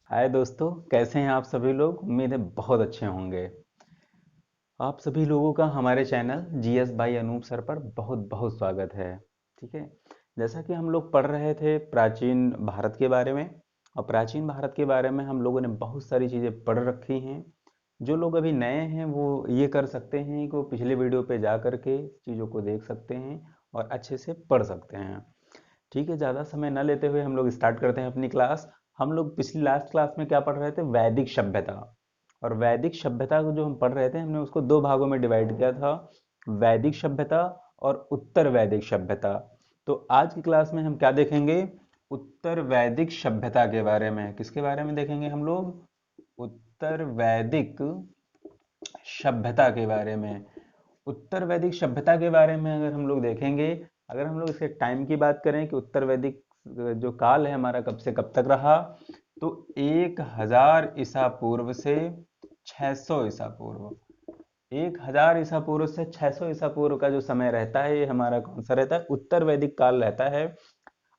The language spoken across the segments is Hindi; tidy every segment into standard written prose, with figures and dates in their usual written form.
हाय दोस्तों, कैसे हैं आप सभी लोग। उम्मीद है बहुत अच्छे होंगे। आप सभी लोगों का हमारे channel GS by Anup sir पर बहुत बहुत स्वागत है। ठीक है। जैसा कि हम लोग पढ़ रहे थे प्राचीन भारत के बारे में, और प्राचीन भारत के बारे में हम लोगों ने बहुत सारी चीज़ें पढ़ रखी हैं। जो लोग अभी नए हैं वो ये कर सकते हैं कि वो पिछले वीडियो पे जा कर के चीज़ों को देख सकते हैं और अच्छे से पढ़ सकते हैं। ठीक है, ज़्यादा समय न लेते हुए हम लोग स्टार्ट करते हैं अपनी क्लास। हम लोग पिछली लास्ट क्लास में क्या पढ़ रहे थे? वैदिक सभ्यता। और वैदिक सभ्यता को जो हम पढ़ रहे थे, हमने उसको दो भागों में डिवाइड किया था, वैदिक सभ्यता और उत्तर वैदिक सभ्यता। तो आज की क्लास में हम क्या देखेंगे? उत्तर वैदिक सभ्यता के बारे में। किसके बारे में देखेंगे हम लोग? उत्तर वैदिक सभ्यता के बारे में। उत्तर वैदिक सभ्यता के बारे में अगर हम लोग देखेंगे, अगर हम लोग इसके टाइम की बात करें कि उत्तर वैदिक जो काल है हमारा कब से कब तक रहा, तो 1000 ईसा पूर्व से 600 ईसा पूर्व। 1000 ईसा पूर्व से 600 ईसा पूर्व का जो समय रहता है, ये हमारा कौन सा रहता है? उत्तर वैदिक काल रहता है।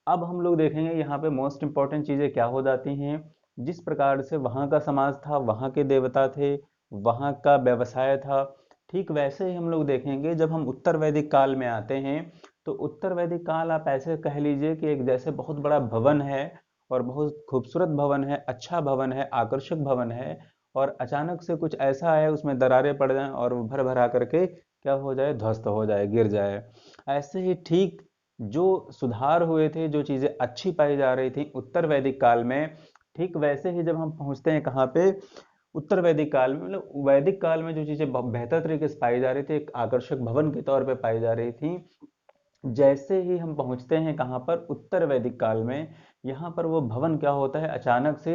अब हम लोग देखेंगे यहाँ पे मोस्ट इंपॉर्टेंट चीज़ें क्या हो जाती हैं। जिस प्रकार से वहाँ का समाज था, वहाँ के देवता थे, वहाँ का व्यवसाय था, ठीक वैसे ही हम लोग देखेंगे जब हम उत्तर वैदिक काल में आते हैं। तो उत्तर वैदिक काल आप ऐसे कह लीजिए कि एक जैसे बहुत बड़ा भवन है, और बहुत खूबसूरत भवन है, अच्छा भवन है, आकर्षक भवन है, और अचानक से कुछ ऐसा है उसमें दरारें पड़ जाएं और वो भर भरा करके क्या हो जाए? ध्वस्त हो जाए, गिर जाए। ऐसे ही ठीक जो सुधार हुए थे, जो चीज़ें अच्छी पाई जा रही थी उत्तर वैदिक काल में, ठीक वैसे ही जब हम पहुंचते हैं कहाँ पे? उत्तर वैदिक काल में, मतलब वैदिक काल में जो चीज़ें बेहतर तरीके से पाई जा रही थी, एक आकर्षक भवन के तौर पे पाई जा रही थी, जैसे ही हम पहुंचते हैं कहाँ पर? उत्तर वैदिक काल में, यहाँ पर वो भवन क्या होता है? अचानक से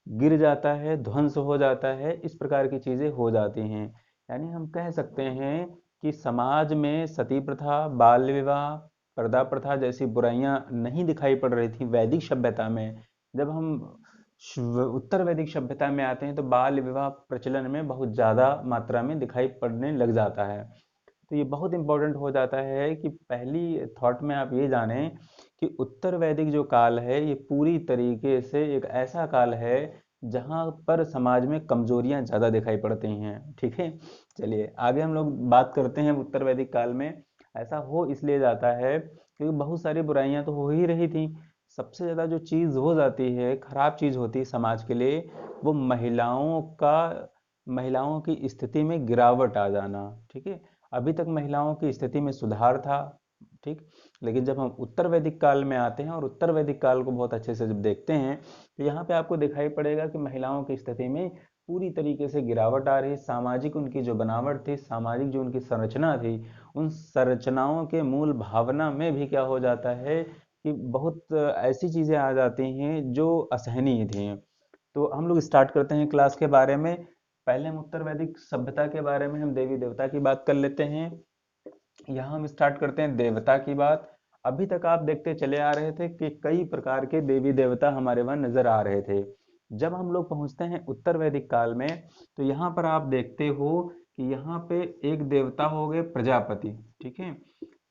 गिर जाता है, ध्वंस हो जाता है, इस प्रकार की चीजें हो जाती हैं। यानी हम कह सकते हैं कि समाज में सती प्रथा, बाल विवाह, पर्दा प्रथा जैसी बुराइयां नहीं दिखाई पड़ रही थी वैदिक सभ्यता में। जब हम उत्तर वैदिक सभ्यता में आते हैं तो बाल विवाह प्रचलन में बहुत ज्यादा मात्रा में दिखाई पड़ने लग जाता है। तो ये बहुत इंपॉर्टेंट हो जाता है कि पहली थॉट में आप ये जानें कि उत्तर वैदिक जो काल है ये पूरी तरीके से एक ऐसा काल है जहाँ पर समाज में कमजोरियां ज़्यादा दिखाई पड़ती हैं। ठीक है, चलिए आगे हम लोग बात करते हैं। उत्तर वैदिक काल में ऐसा हो इसलिए जाता है क्योंकि बहुत सारी बुराइयां तो हो ही रही थी। सबसे ज़्यादा जो चीज़ हो जाती है, खराब चीज़ होती है समाज के लिए, वो महिलाओं की स्थिति में गिरावट आ जाना। ठीक है, अभी तक महिलाओं की स्थिति में सुधार था। ठीक, लेकिन जब हम उत्तर वैदिक काल में आते हैं और उत्तर वैदिक काल को बहुत अच्छे से जब देखते हैं, तो यहाँ पे आपको दिखाई पड़ेगा कि महिलाओं की स्थिति में पूरी तरीके से गिरावट आ रही। सामाजिक उनकी जो बनावट थी, सामाजिक जो उनकी संरचना थी, उन संरचनाओं के मूल भावना में भी क्या हो जाता है कि बहुत ऐसी चीजें आ जाती हैं जो असहनीय थी। तो हम लोग स्टार्ट करते हैं क्लास के बारे में। पहले हम उत्तर वैदिक सभ्यता के बारे में हम देवी देवता की बात कर लेते हैं। यहाँ हम स्टार्ट करते हैं देवता की बात। अभी तक आप देखते चले आ रहे थे कि कई प्रकार के देवी देवता हमारे वहाँ नजर आ रहे थे। जब हम लोग पहुंचते हैं उत्तर वैदिक काल में, तो यहाँ पर आप देखते हो कि यहाँ पे एक देवता हो गए प्रजापति। ठीक है,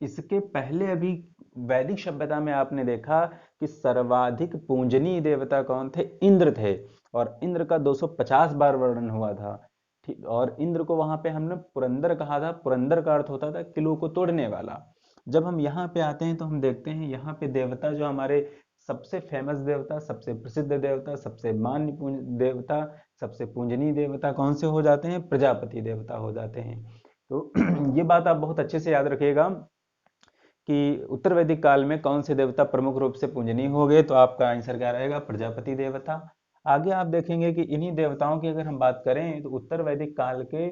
इसके पहले अभी वैदिक सभ्यता में आपने देखा कि सर्वाधिक पूजनीय देवता कौन थे? इंद्र थे। और इंद्र का 250 बार वर्णन हुआ था। ठीक, और इंद्र को वहां पे हमने पुरंदर कहा था। पुरंदर का अर्थ होता था किलों को तोड़ने वाला। जब हम यहाँ पे आते हैं तो हम देखते हैं यहाँ पे देवता जो हमारे सबसे फेमस देवता, सबसे प्रसिद्ध देवता, सबसे मान्य देवता, सबसे पूजनीय देवता कौन से हो जाते हैं? प्रजापति देवता हो जाते हैं। तो ये बात आप बहुत अच्छे से याद रखिएगा कि उत्तर वैदिक काल में कौन से देवता प्रमुख रूप से पूजनीय हो गए। तो आपका आंसर क्या रहेगा? प्रजापति देवता। आगे आप देखेंगे कि इन्हीं देवताओं की अगर हम बात करें तो उत्तर वैदिक काल के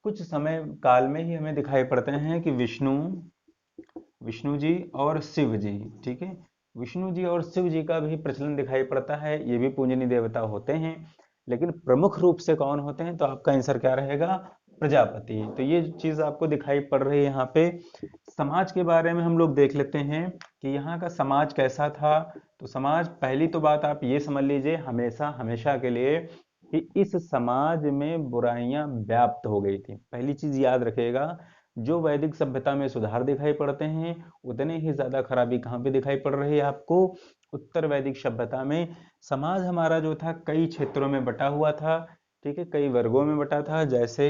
कुछ समय काल में ही हमें दिखाई पड़ते हैं कि विष्णु विष्णु जी और शिव जी। ठीक है, विष्णु जी और शिव जी का भी प्रचलन दिखाई पड़ता है, ये भी पूजनीय देवता होते हैं। लेकिन प्रमुख रूप से कौन होते हैं? तो आपका आंसर क्या रहेगा? प्रजापति। तो ये चीज आपको दिखाई पड़ रही है यहाँ पे। समाज के बारे में हम लोग देख लेते हैं कि यहाँ का समाज कैसा था। तो समाज, पहली तो बात आप ये समझ लीजिए हमेशा हमेशा के लिए कि इस समाज में बुराइयां व्याप्त हो गई थी। पहली चीज याद रखिएगा, जो वैदिक सभ्यता में सुधार दिखाई पड़ते हैं, उतने ही ज्यादा खराबी कहाँ पे दिखाई पड़ रही है आपको? उत्तर वैदिक सभ्यता में समाज हमारा जो था कई क्षेत्रों में बटा हुआ था, ठीक है, कई वर्गों में बटा था। जैसे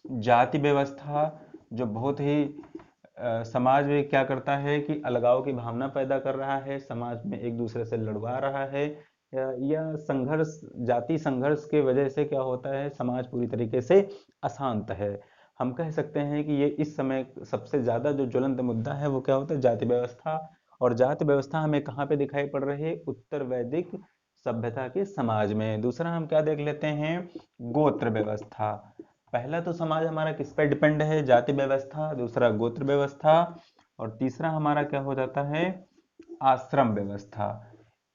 जाति व्यवस्था, जो बहुत ही समाज में क्या करता है कि अलगाव की भावना पैदा कर रहा है, समाज में एक दूसरे से लड़वा रहा है, या संघर्ष, जाति संघर्ष के वजह से क्या होता है, समाज पूरी तरीके से अशांत है। हम कह सकते हैं कि ये इस समय सबसे ज्यादा जो ज्वलंत मुद्दा है वो क्या होता है, जाति व्यवस्था। और जाति व्यवस्था हमें कहाँ पे दिखाई पड़ रही है, उत्तर वैदिक सभ्यता के समाज में। दूसरा हम क्या देख लेते हैं, गोत्र व्यवस्था। पहला तो समाज हमारा किस पे डिपेंड है, जाति व्यवस्था, दूसरा गोत्र व्यवस्था, और तीसरा हमारा क्या हो जाता है, आश्रम व्यवस्था।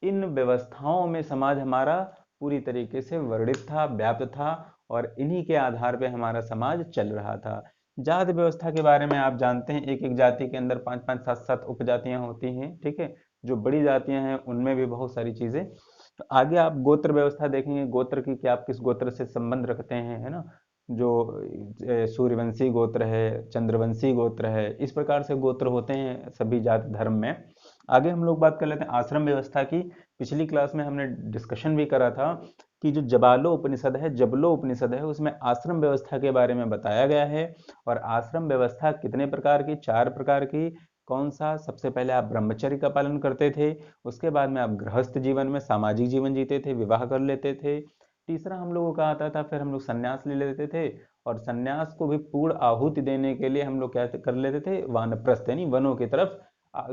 इन व्यवस्थाओं में समाज हमारा पूरी तरीके से वर्णित था, व्याप्त था, और इन्हीं के आधार पे हमारा समाज चल रहा था। जाति व्यवस्था के बारे में आप जानते हैं, एक एक जाति के अंदर पांच पांच सात सात उपजातियां होती हैं, ठीक है। जो बड़ी जातियां हैं उनमें भी बहुत सारी चीजें। तो आगे आप गोत्र व्यवस्था देखेंगे, गोत्र की कि आप किस गोत्र से संबंध रखते हैं, है ना। जो सूर्यवंशी गोत्र है, चंद्रवंशी गोत्र है, इस प्रकार से गोत्र होते हैं सभी जाति धर्म में। आगे हम लोग बात कर लेते हैं आश्रम व्यवस्था की। पिछली क्लास में हमने डिस्कशन भी करा था कि जो जबालो उपनिषद है, जबलो उपनिषद है, उसमें आश्रम व्यवस्था के बारे में बताया गया है। और आश्रम व्यवस्था कितने प्रकार की, चार प्रकार की। कौन सा, सबसे पहले आप ब्रह्मचर्य का पालन करते थे, उसके बाद में आप गृहस्थ जीवन में सामाजिक जीवन जीते थे, विवाह कर लेते थे। तीसरा हम लोगों का आता था, फिर हम लोग संन्यास ले लेते थे, और संन्यास को भी पूर्ण आहुति देने के लिए हम लोग क्या कर लेते थे, वानप्रस्थ यानी वनों की तरफ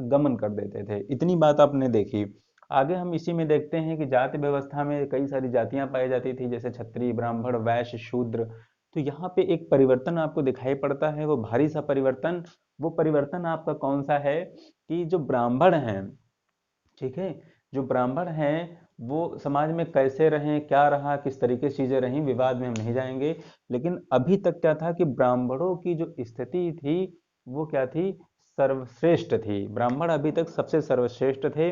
गमन कर देते थे। इतनी बात आपने देखी। आगे हम इसी में देखते हैं कि जाति व्यवस्था में कई सारी जातियां पाई जाती थी, जैसे क्षत्रिय, ब्राह्मण, वैश्य, शूद्र। तो यहाँ पे एक परिवर्तन आपको दिखाई पड़ता है, वो भारी सा परिवर्तन। वो परिवर्तन आपका कौन सा है कि जो ब्राह्मण हैं, ठीक है, जो ब्राह्मण हैं वो समाज में कैसे रहें, क्या रहा, किस तरीके से चीजें रहीं, विवाद में हम नहीं जाएंगे। लेकिन अभी तक क्या था कि ब्राह्मणों की जो स्थिति थी वो क्या थी, सर्वश्रेष्ठ थी। ब्राह्मण अभी तक सबसे सर्वश्रेष्ठ थे।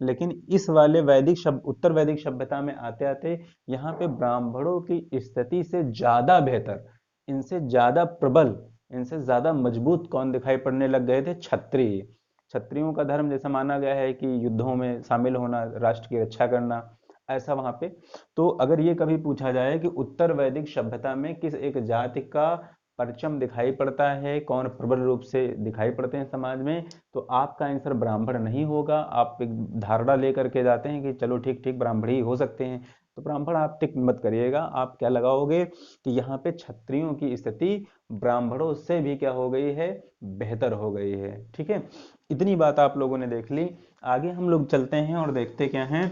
लेकिन इस वाले वैदिक उत्तर वैदिक सभ्यता में आते आते यहाँ पे ब्राह्मणों की स्थिति से ज्यादा बेहतर, इनसे ज्यादा प्रबल, इनसे ज्यादा मजबूत कौन दिखाई पड़ने लग गए थे, क्षत्रिय। क्षत्रियों का धर्म जैसा माना गया है कि युद्धों में शामिल होना, राष्ट्र की रक्षा करना, ऐसा वहां पे। तो अगर ये कभी पूछा जाए कि उत्तर वैदिक सभ्यता में किस एक जाति का परचम दिखाई पड़ता है, कौन प्रबल रूप से दिखाई पड़ते हैं समाज में, तो आपका आंसर ब्राह्मण नहीं होगा। आप एक धारणा लेकर के जाते हैं कि चलो ठीक ठीक ब्राह्मण ही हो सकते हैं, तो ब्राह्मण आप टिक मत करिएगा। आप क्या लगाओगे कि यहाँ पे क्षत्रियों की स्थिति ब्राह्मणों से भी क्या हो गई है, बेहतर हो गई है, ठीक है। इतनी बात आप लोगों ने देख ली। आगे हम लोग चलते हैं और देखते क्या हैं।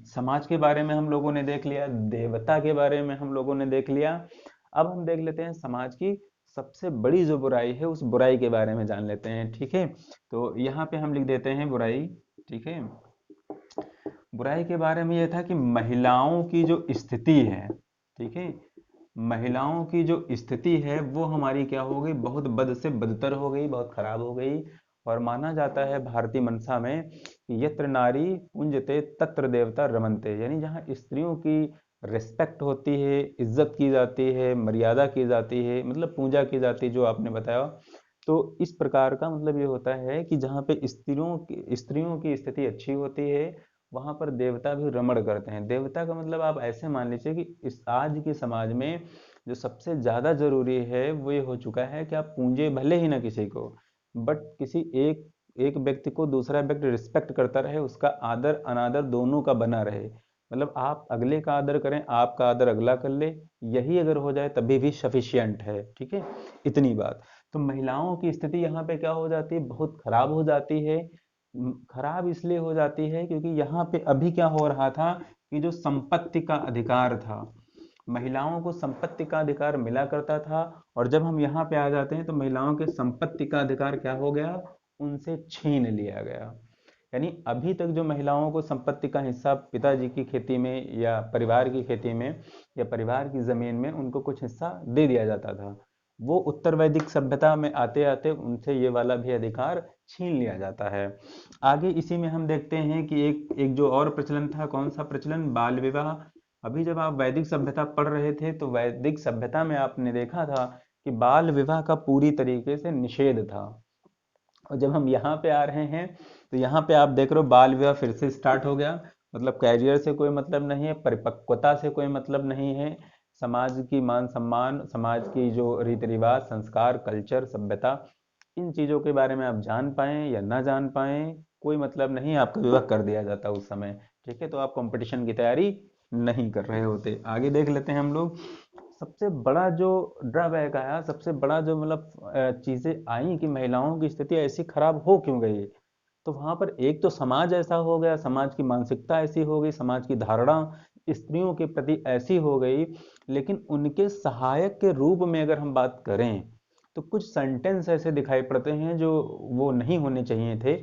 समाज के बारे में हम लोगों ने देख लिया, देवता के बारे में हम लोगों ने देख लिया। अब हम देख लेते हैं समाज की सबसे बड़ी जो बुराई है, उस बुराई के बारे में जान लेते हैं, ठीक है। तो यहाँ पे हम लिख देते हैं बुराई, ठीक है। बुराई के बारे में यह था कि महिलाओं की जो स्थिति है, ठीक है, महिलाओं की जो स्थिति है वो हमारी क्या हो गई, बहुत बद से बदतर हो गई, बहुत खराब हो गई। और माना जाता है भारतीय मनसा में कि यत्र नारी पूंजते तत्र देवता रमनते, यानी जहाँ स्त्रियों की रिस्पेक्ट होती है, इज्जत की जाती है, मर्यादा की जाती है, मतलब पूजा की जाती है, जो आपने बताया। तो इस प्रकार का मतलब ये होता है कि जहाँ पे स्त्रियों की स्थिति अच्छी होती है, वहां पर देवता भी रमण करते हैं। देवता का मतलब आप ऐसे मान लीजिए कि इस आज के समाज में जो सबसे ज्यादा जरूरी है वो ये हो चुका है कि आप पूंजे भले ही ना किसी को, बट किसी एक एक व्यक्ति को दूसरा व्यक्ति रिस्पेक्ट करता रहे, उसका आदर अनादर दोनों का बना रहे। मतलब आप अगले का आदर करें, आपका आदर अगला कर ले, यही अगर हो जाए तभी भी सफिशियंट है, ठीक है। इतनी बात। तो महिलाओं की स्थिति यहाँ पे क्या हो जाती है, बहुत खराब हो जाती है। खराब इसलिए हो जाती है क्योंकि यहाँ पे अभी क्या हो रहा था कि जो संपत्ति का अधिकार था, महिलाओं को संपत्ति का अधिकार मिला करता था। और जब हम यहाँ पे आ जाते हैं तो महिलाओं के संपत्ति का अधिकार क्या हो गया, उनसे छीन लिया गया। यानी अभी तक जो महिलाओं को संपत्ति का हिस्सा पिताजी की खेती में या परिवार की खेती में या परिवार की जमीन में उनको कुछ हिस्सा दे दिया जाता था, वो उत्तर वैदिक सभ्यता में आते आते उनसे ये वाला भी अधिकार छीन लिया जाता है। आगे इसी में हम देखते हैं कि एक एक जो और प्रचलन था, कौन सा प्रचलन, बाल विवाह। अभी जब आप वैदिक सभ्यता पढ़ रहे थे तो वैदिक सभ्यता में आपने देखा था कि बाल विवाह का पूरी तरीके से निषेध था। और जब हम यहाँ पे आ रहे हैं तो यहाँ पे आप देख रहे हो बाल विवाह फिर से स्टार्ट हो गया। मतलब कैरियर से कोई मतलब नहीं है, परिपक्वता से कोई मतलब नहीं है, समाज की मान सम्मान, समाज की जो रीति रिवाज, संस्कार, कल्चर, सभ्यता, इन चीज़ों के बारे में आप जान पाएं या ना जान पाएं, कोई मतलब नहीं, आपका विवाह कर दिया जाता उस समय। ठीक है, तो आप कंपटीशन की तैयारी नहीं कर रहे होते। आगे देख लेते हैं हम लोग। सबसे बड़ा जो ड्रॉबैक आया, सबसे बड़ा जो मतलब चीज़ें आई कि महिलाओं की स्थिति ऐसी खराब हो क्यों गई, तो वहां पर एक तो समाज ऐसा हो गया, समाज की मानसिकता ऐसी हो गई, समाज की धारणा स्त्रियों के प्रति ऐसी हो गई। लेकिन उनके सहायक के रूप में अगर हम बात करें तो कुछ सेंटेंस ऐसे दिखाई पड़ते हैं जो वो नहीं होने चाहिए थे।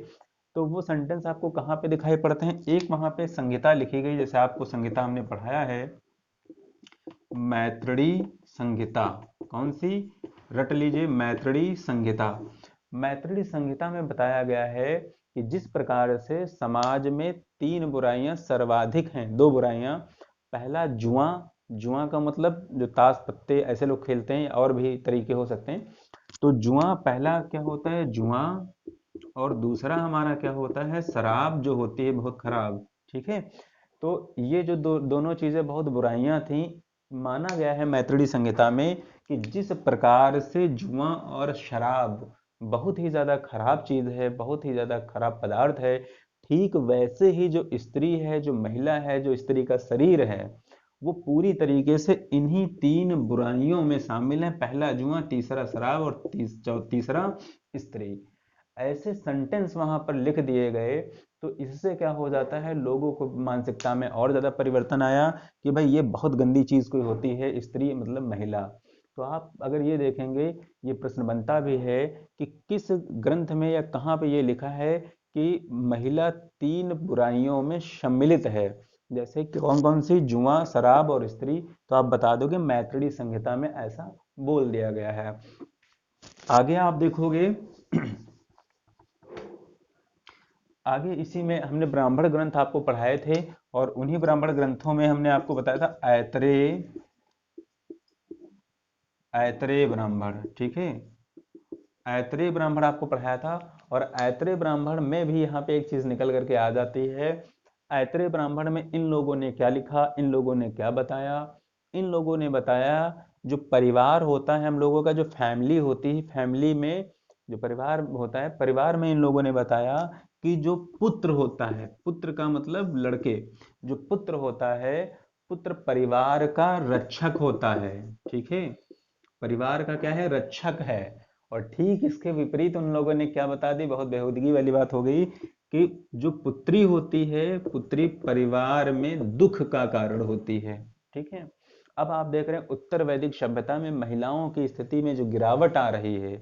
तो वो सेंटेंस आपको कहाँ पे दिखाई पड़ते हैं? एक वहां पे संहिता लिखी गई, जैसे आपको संहिता हमने पढ़ाया है, मैत्रेयी संहिता। कौन सी? रट लीजिए, मैत्रेयी संहिता। मैत्रेयी संहिता में बताया गया है कि जिस प्रकार से समाज में तीन बुराइयां सर्वाधिक हैं, दो बुराइयां। पहला जुआ, जुआ का मतलब जो ताश पत्ते ऐसे लोग खेलते हैं, और भी तरीके हो सकते हैं। तो जुआ पहला क्या होता है? जुआ। और दूसरा हमारा क्या होता है? शराब जो होती है बहुत खराब। ठीक है, तो ये जो दोनों चीजें बहुत बुराइयां थी। माना गया है मैत्रेयी संहिता में कि जिस प्रकार से जुआ और शराब बहुत ही ज्यादा खराब चीज है, बहुत ही ज्यादा खराब पदार्थ है, ठीक वैसे ही जो स्त्री है, जो महिला है, जो स्त्री का शरीर है, वो पूरी तरीके से इन्हीं तीन बुराइयों में शामिल है। पहला जुआ, तीसरा शराब, और तीसरा स्त्री। ऐसे सेंटेंस वहां पर लिख दिए गए। तो इससे क्या हो जाता है, लोगों को मानसिकता में और ज्यादा परिवर्तन आया कि भाई ये बहुत गंदी चीज कोई होती है स्त्री, मतलब महिला। तो आप अगर ये देखेंगे, ये प्रश्न बनता भी है कि किस ग्रंथ में या कहाँ पे ये लिखा है कि महिला तीन बुराइयों में सम्मिलित है। जैसे कि कौन कौन सी? जुआ, शराब और स्त्री। तो आप बता दोगे मैत्रेयी संहिता में ऐसा बोल दिया गया है। आगे आप देखोगे, आगे इसी में हमने ब्राह्मण ग्रंथ आपको पढ़ाए थे, और उन्हीं ब्राह्मण ग्रंथों में हमने आपको बताया था ऐतरेय, ऐतरेय ब्राह्मण। ठीक है, ऐतरेय ब्राह्मण आपको पढ़ाया था। और ऐतरेय ब्राह्मण में भी यहाँ पे एक चीज निकल करके आ जाती है। ऐतरेय ब्राह्मण में इन लोगों ने क्या लिखा, इन लोगों ने क्या बताया? इन लोगों ने बताया जो परिवार होता है हम लोगों का, जो फैमिली होती है, फैमिली में जो परिवार होता है, परिवार में इन लोगों ने बताया कि जो पुत्र होता है, पुत्र का मतलब लड़के, जो पुत्र होता है, पुत्र परिवार का रक्षक होता है। ठीक है, परिवार का क्या है? रक्षक है। और ठीक इसके विपरीत उन लोगों ने क्या बता दी? बहुत बेहूदगी वाली बात हो गई कि जो पुत्री होती है, पुत्री परिवार में दुख का कारण होती है। ठीक है, अब आप देख रहे हैं उत्तर वैदिक सभ्यता में महिलाओं की स्थिति में जो गिरावट आ रही है,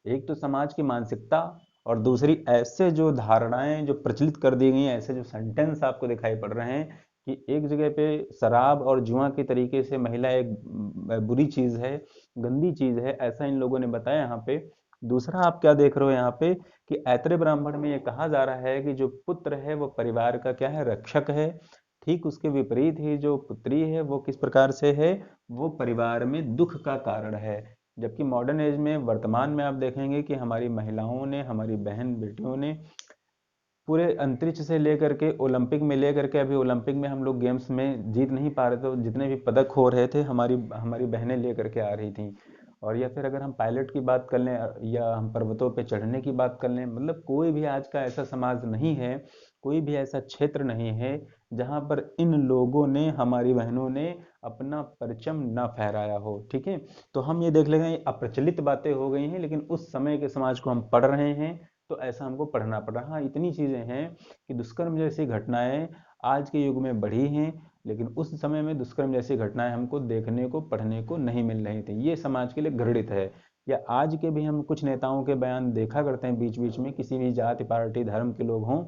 एक तो समाज की मानसिकता, और दूसरी ऐसे जो धारणाएं जो प्रचलित कर दी गई हैं, ऐसे जो सेंटेंस आपको दिखाई पड़ रहे हैं कि एक जगह पे शराब और जुआ के तरीके से महिला एक बुरी चीज है, गंदी चीज है, ऐसा इन लोगों ने बताया यहाँ पे। दूसरा आप क्या देख रहे हो यहाँ पे कि ऐतरेय ब्राह्मण में ये कहा जा रहा है कि जो पुत्र है वो परिवार का क्या है? रक्षक है। ठीक उसके विपरीत ही जो पुत्री है वो किस प्रकार से है? वो परिवार में दुख का कारण है। जबकि मॉडर्न एज में, वर्तमान में आप देखेंगे कि हमारी महिलाओं ने, हमारी बहन बेटियों ने पूरे अंतरिक्ष से लेकर के ओलंपिक में लेकर के, अभी ओलंपिक में हम लोग गेम्स में जीत नहीं पा रहे थे, जितने भी पदक हो रहे थे हमारी हमारी बहनें लेकर के आ रही थी। और या फिर अगर हम पायलट की बात कर लें, या हम पर्वतों पे चढ़ने की बात कर लें, मतलब कोई भी आज का ऐसा समाज नहीं है, कोई भी ऐसा क्षेत्र नहीं है जहाँ पर इन लोगों ने, हमारी बहनों ने अपना परचम ना फहराया हो। ठीक है, तो हम ये देख लेंगे, ये अप्रचलित बातें हो गई हैं, लेकिन उस समय के समाज को हम पढ़ रहे हैं, तो ऐसा हमको पढ़ना पड़ रहा। हाँ, इतनी चीजें हैं कि दुष्कर्म जैसी घटनाएं आज के युग में बढ़ी हैं, लेकिन उस समय में दुष्कर्म जैसी घटनाएं हमको देखने को, पढ़ने को नहीं मिल रही थी। ये समाज के लिए घृणित है। या आज के भी हम कुछ नेताओं के बयान देखा करते हैं बीच बीच में, किसी भी जाति, पार्टी, धर्म के लोग हों,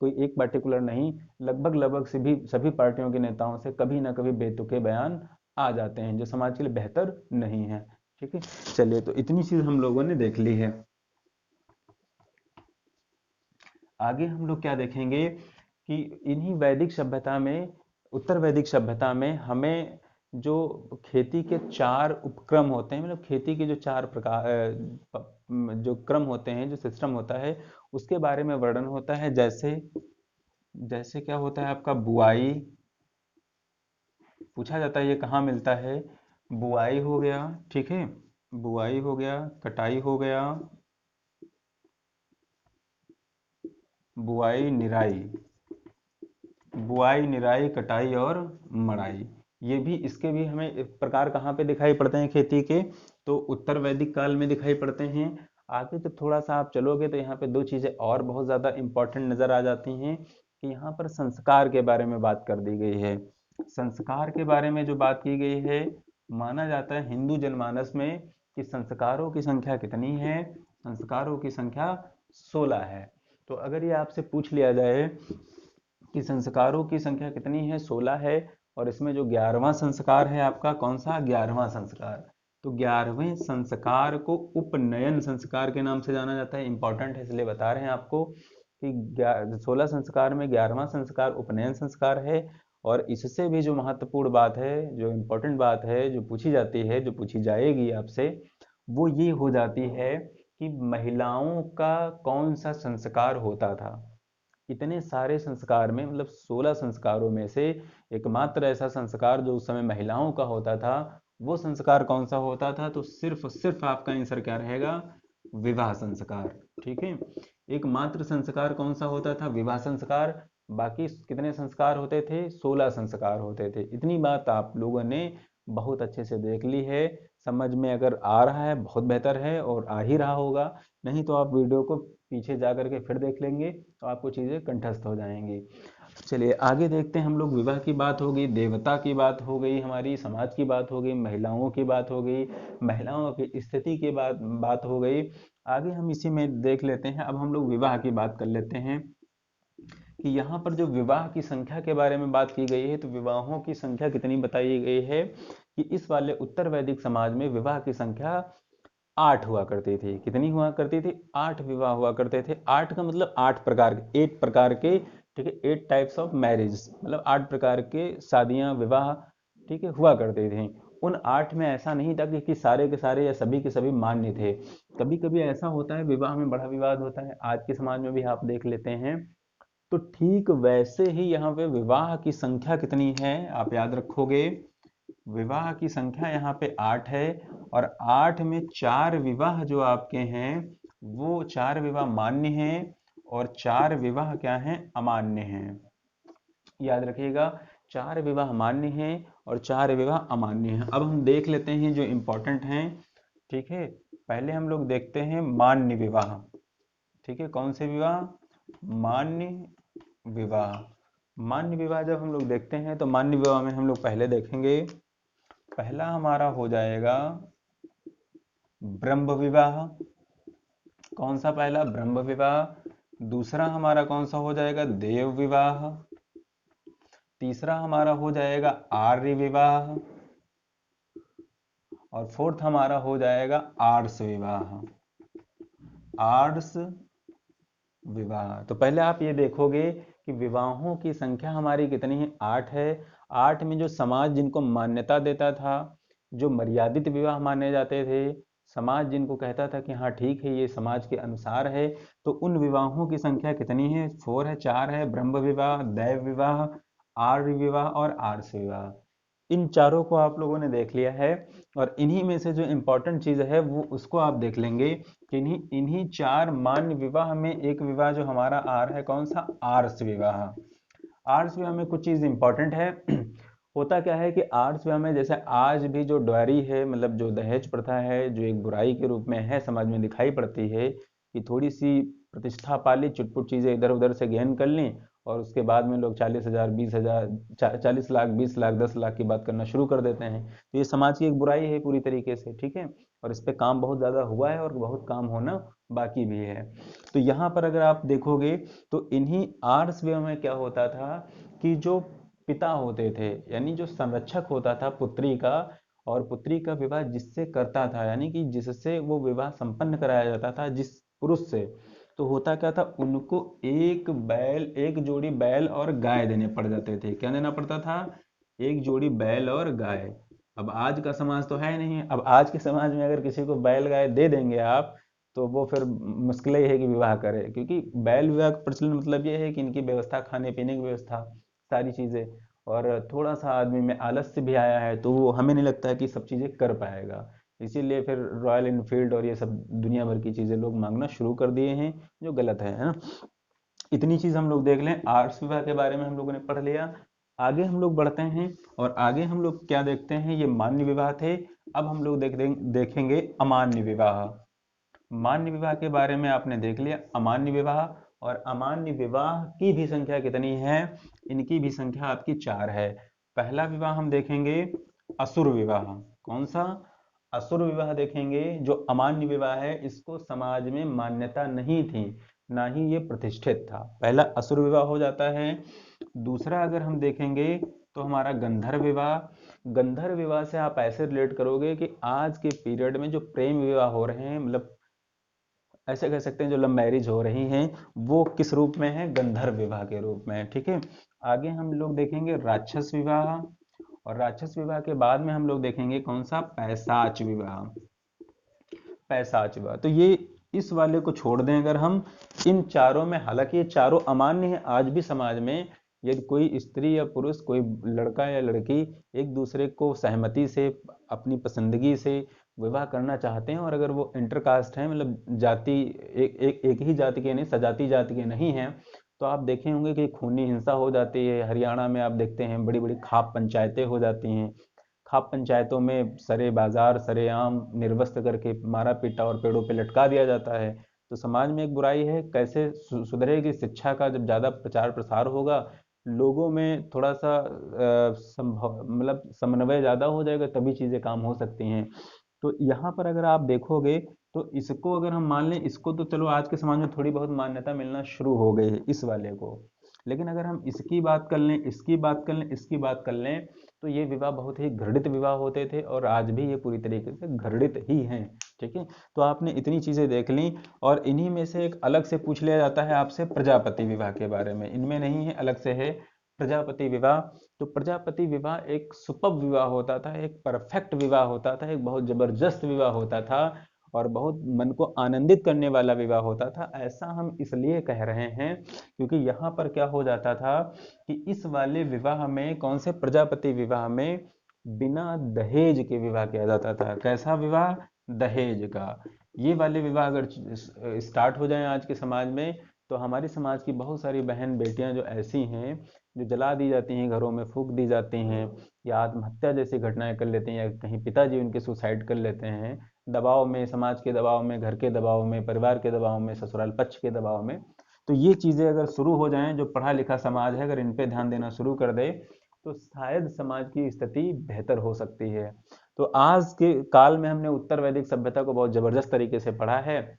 कोई एक पर्टिकुलर नहीं, लगभग लगभग सभी पार्टियों के नेताओं से कभी ना कभी बेतुके बयान आ जाते हैं जो समाज के लिए बेहतर नहीं है। ठीक है, चलिए, तो इतनी चीज हम लोगों ने देख ली है। आगे हम लोग क्या देखेंगे कि इन्हीं वैदिक सभ्यता में, उत्तर वैदिक सभ्यता में हमें जो खेती के चार उपक्रम होते हैं, मतलब खेती के जो चार प्रकार जो क्रम होते हैं, जो सिस्टम होता है, उसके बारे में वर्णन होता है। जैसे जैसे क्या होता है आपका बुआई, पूछा जाता है ये कहाँ मिलता है। बुआई हो गया, ठीक है, बुआई हो गया, कटाई हो गया, बुआई निराई, बुआई निराई कटाई और मड़ाई, ये भी, इसके भी हमें एक प्रकार कहाँ पे दिखाई पड़ते हैं खेती के, तो उत्तर वैदिक काल में दिखाई पड़ते हैं। आगे जब थोड़ा सा आप चलोगे तो यहाँ पे दो चीजें और बहुत ज़्यादा इंपॉर्टेंट नज़र आ जाती हैं कि यहाँ पर संस्कार के बारे में बात कर दी गई है। संस्कार के बारे में जो बात की गई है, माना जाता है हिंदू जनमानस में कि संस्कारों की संख्या कितनी है, संस्कारों की संख्या 16 है। तो अगर ये आपसे पूछ लिया जाए कि संस्कारों की संख्या कितनी है, 16 है, और इसमें जो 11वां संस्कार है आपका, कौन सा, 11वां संस्कार, तो 11वें संस्कार को उपनयन संस्कार के नाम से जाना जाता है। इंपॉर्टेंट है इसलिए बता रहे हैं आपको कि 16 संस्कार में 11वां संस्कार उपनयन संस्कार है। और इससे भी जो महत्वपूर्ण बात है, जो इम्पोर्टेंट बात है, जो पूछी जाती है, जो पूछी जाएगी आपसे, वो ये हो जाती है कि महिलाओं का कौन सा संस्कार होता था। इतने सारे संस्कार में, मतलब 16 संस्कारों में से एकमात्र ऐसा संस्कार जो उस समय महिलाओं का होता था, वो संस्कार कौन सा होता था, तो सिर्फ और सिर्फ आपका आंसर क्या रहेगा, विवाह संस्कार। ठीक है, एकमात्र संस्कार कौन सा होता था, विवाह संस्कार। बाकी कितने संस्कार होते थे, 16 संस्कार होते थे। इतनी बात आप लोगों ने बहुत अच्छे से देख ली है। समझ में अगर आ रहा है बहुत बेहतर है, और आ ही रहा होगा, नहीं तो आप वीडियो को पीछे जा करके फिर देख लेंगे तो आपको चीज़ें कंठस्थ हो जाएंगी। चलिए आगे देखते हैं हम लोग। विवाह की बात हो गई, देवता की बात हो गई, हमारी समाज की बात हो गई, महिलाओं की बात हो गई, महिलाओं की स्थिति की बात हो गई। आगे हम इसी में देख लेते हैं, अब हम लोग विवाह की बात कर लेते हैं कि यहाँ पर जो विवाह की संख्या के बारे में बात की गई है, तो विवाहों की संख्या कितनी बताई गई है कि इस वाले उत्तर वैदिक समाज में विवाह की संख्या 8 हुआ करती थी। कितनी हुआ करती थी, 8 विवाह हुआ करते थे। 8 का मतलब 8 प्रकार के, 8 प्रकार के, ठीक है, 8 टाइप्स ऑफ मैरिज, मतलब 8 प्रकार के शादियां, विवाह, ठीक है, हुआ करते थे। उन 8 में ऐसा नहीं था कि सारे के सारे या सभी के सभी मान्य थे। कभी कभी ऐसा होता है विवाह में बड़ा विवाद होता है, आज के समाज में भी आप देख लेते हैं। तो ठीक वैसे ही यहाँ पे विवाह की संख्या कितनी है आप याद रखोगे। विवाह की संख्या यहाँ पे 8 है, और 8 में 4 विवाह जो आपके हैं, वो 4 विवाह मान्य हैं, और 4 विवाह क्या हैं, अमान्य हैं। याद रखिएगा, 4 विवाह मान्य हैं और 4 विवाह अमान्य हैं। अब हम देख लेते हैं जो इंपॉर्टेंट हैं, ठीक है। पहले हम लोग देखते हैं मान्य विवाह, ठीक है, कौन से विवाह, मान्य विवाह। मान्य विवाह जब हम लोग देखते हैं तो मान्य विवाह में हम लोग पहले देखेंगे, पहला हमारा हो जाएगा ब्रह्म विवाह। कौन सा पहला, ब्रह्म विवाह। दूसरा हमारा कौन सा हो जाएगा, देव विवाह। तीसरा हमारा हो जाएगा आर्य विवाह, और फोर्थ हमारा हो जाएगा आर्ष विवाह। आर्ष विवाह। तो पहले आप ये देखोगे कि विवाहों की संख्या हमारी कितनी है, 8 है। 8 में जो समाज जिनको मान्यता देता था, जो मर्यादित विवाह माने जाते थे, समाज जिनको कहता था कि हाँ ठीक है ये समाज के अनुसार है, तो उन विवाहों की संख्या कितनी है, 4 है, 4 है। ब्रह्म विवाह, दैव विवाह, आर्य विवाह और आर्ष विवाह। इन चारों को आप लोगों ने देख लिया है, और इन्हीं में से जो इम्पोर्टेंट चीज़ है वो उसको आप देख लेंगे कि इन्हीं इन्हीं 4 मान्य विवाह में एक विवाह जो हमारा आ रहा है, कौन सा, आर्ष विवाह। आर्ष विवाह में कुछ चीज़ इंपॉर्टेंट है। होता क्या है कि आर्ष विवाह में, जैसे आज भी जो ड्वारी है, मतलब जो दहेज प्रथा है, जो एक बुराई के रूप में है, समाज में दिखाई पड़ती है कि थोड़ी सी प्रतिष्ठा पा ली, चुटपुट चीज़ें इधर उधर से गेन कर ली, और उसके बाद में लोग 40,000, 20,000, 40 लाख, 20 लाख, 10 लाख की बात करना शुरू कर देते हैं। तो ये समाज की एक बुराई है पूरी तरीके से, ठीक है, और इस पे काम बहुत ज़्यादा हुआ है और बहुत काम होना बाकी भी है। तो यहाँ पर अगर आप देखोगे तो इन्हीं आर्ष विवाह में क्या होता था कि जो पिता होते थे, यानी जो संरक्षक होता था पुत्री का, और पुत्री का विवाह जिससे करता था, यानी कि जिससे वो विवाह संपन्न कराया जाता था, जिस पुरुष से, तो होता क्या था, उनको एक बैल, एक जोड़ी बैल और गाय देने पड़ जाते थे। क्या देना पड़ता था, एक जोड़ी बैल और गाय। अब आज का समाज तो है नहीं, अब आज के समाज में अगर किसी को बैल गाय दे देंगे आप, तो वो फिर मुश्किल ही है कि विवाह करे, क्योंकि बैल विवाह का प्रचलन मतलब ये है कि इनकी व्यवस्था, खाने पीने की व्यवस्था, सारी चीज़ें, और थोड़ा सा आदमी में आलस्य भी आया है तो वो हमें नहीं लगता है कि सब चीज़ें कर पाएगा। इसीलिए फिर रॉयल इनफील्ड और ये सब दुनिया भर की चीज़ें लोग मांगना शुरू कर दिए हैं, जो गलत है ना। इतनी चीज हम लोग देख लें, आर्ट्स विवाह के बारे में हम लोगों ने पढ़ लिया। आगे हम लोग बढ़ते हैं और आगे हम लोग क्या देखते हैं, ये मान्य विवाह थे। अब हम लोग देखेंगे अमान्य विवाह। मान्य विवाह के बारे में आपने देख लिया, अमान्य विवाह। और अमान्य विवाह की भी संख्या कितनी है, इनकी भी संख्या आपकी 4 है। पहला विवाह हम देखेंगे असुर विवाह। कौन सा? असुर विवाह देखेंगे। जो अमान्य विवाह है इसको समाज में मान्यता नहीं थी, ना ही ये प्रतिष्ठित था। पहला असुर विवाह हो जाता है। दूसरा अगर हम देखेंगे तो हमारा गंधर्व विवाह। गंधर्व विवाह से आप ऐसे रिलेट करोगे कि आज के पीरियड में जो प्रेम विवाह हो रहे हैं, मतलब ऐसे कह सकते हैं जो लव मैरिज हो रही हैं, वो किस रूप में है? गंधर्व विवाह के रूप में। ठीक है। आगे हम लोग देखेंगे राक्षस विवाह। और राक्षस विवाह के बाद में हम लोग देखेंगे कौन सा? पैशाच विवाह। पैशाच विवाह। तो ये इस वाले को छोड़ दें अगर हम, इन चारों में, हालांकि ये चारों अमान्य हैं आज भी समाज में, यदि कोई स्त्री या पुरुष, कोई लड़का या लड़की एक दूसरे को सहमति से, अपनी पसंदगी से विवाह करना चाहते हैं, और अगर वो इंटरकास्ट है, मतलब जाति एक ही जाति के नहीं, सजाती जाति के नहीं हैं, तो आप देखे होंगे कि खूनी हिंसा हो जाती है। हरियाणा में आप देखते हैं बड़ी बड़ी खाप पंचायतें हो जाती हैं। खाप पंचायतों में सरे बाजार, सरेआम निर्वस्त्र करके मारा पीटा और पेड़ों पे लटका दिया जाता है। तो समाज में एक बुराई है, कैसे सुधरेगी? शिक्षा का जब ज़्यादा प्रचार प्रसार होगा, लोगों में थोड़ा सा संभव, मतलब समन्वय ज़्यादा हो जाएगा, तभी चीज़ें काम हो सकती हैं। तो यहाँ पर अगर आप देखोगे तो इसको अगर हम मान लें, इसको तो चलो आज के समाज में थोड़ी बहुत मान्यता मिलना शुरू हो गई है इस वाले को, लेकिन अगर हम इसकी बात कर लें, इसकी बात कर लें, इसकी बात कर लें, तो ये विवाह बहुत ही घृणित विवाह होते थे, और आज भी ये पूरी तरीके से घृणित ही हैं। ठीक है। तो आपने इतनी चीजें देख ली, और इन्हीं में से एक अलग से पूछ लिया जाता है आपसे प्रजापति विवाह के बारे में। इनमें नहीं है, अलग से है प्रजापति विवाह। तो प्रजापति विवाह एक सुपर विवाह होता था, एक परफेक्ट विवाह होता था, एक बहुत जबरदस्त विवाह होता था, और बहुत मन को आनंदित करने वाला विवाह होता था। ऐसा हम इसलिए कह रहे हैं क्योंकि यहाँ पर क्या हो जाता था कि इस वाले विवाह में, कौन से प्रजापति विवाह में, बिना दहेज के विवाह किया जाता था। कैसा विवाह? दहेज का। ये वाले विवाह अगर स्टार्ट हो जाए आज के समाज में, तो हमारी समाज की बहुत सारी बहन बेटियां जो ऐसी हैं, जो जला दी जाती हैं, घरों में फूंक दी जाती हैं, या आत्महत्या जैसी घटनाएं कर लेते हैं, या कहीं पिताजी उनके सुसाइड कर लेते हैं, दबाव में, समाज के दबाव में, घर के दबाव में, परिवार के दबाव में, ससुराल पक्ष के दबाव में। तो ये चीज़ें अगर शुरू हो जाएं, जो पढ़ा लिखा समाज है अगर इन पे ध्यान देना शुरू कर दे, तो शायद समाज की स्थिति बेहतर हो सकती है। तो आज के काल में हमने उत्तर वैदिक सभ्यता को बहुत ज़बरदस्त तरीके से पढ़ा है।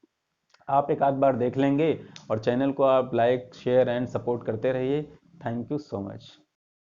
आप एक आध बार देख लेंगे, और चैनल को आप लाइक शेयर एंड सपोर्ट करते रहिए। Thank you so much.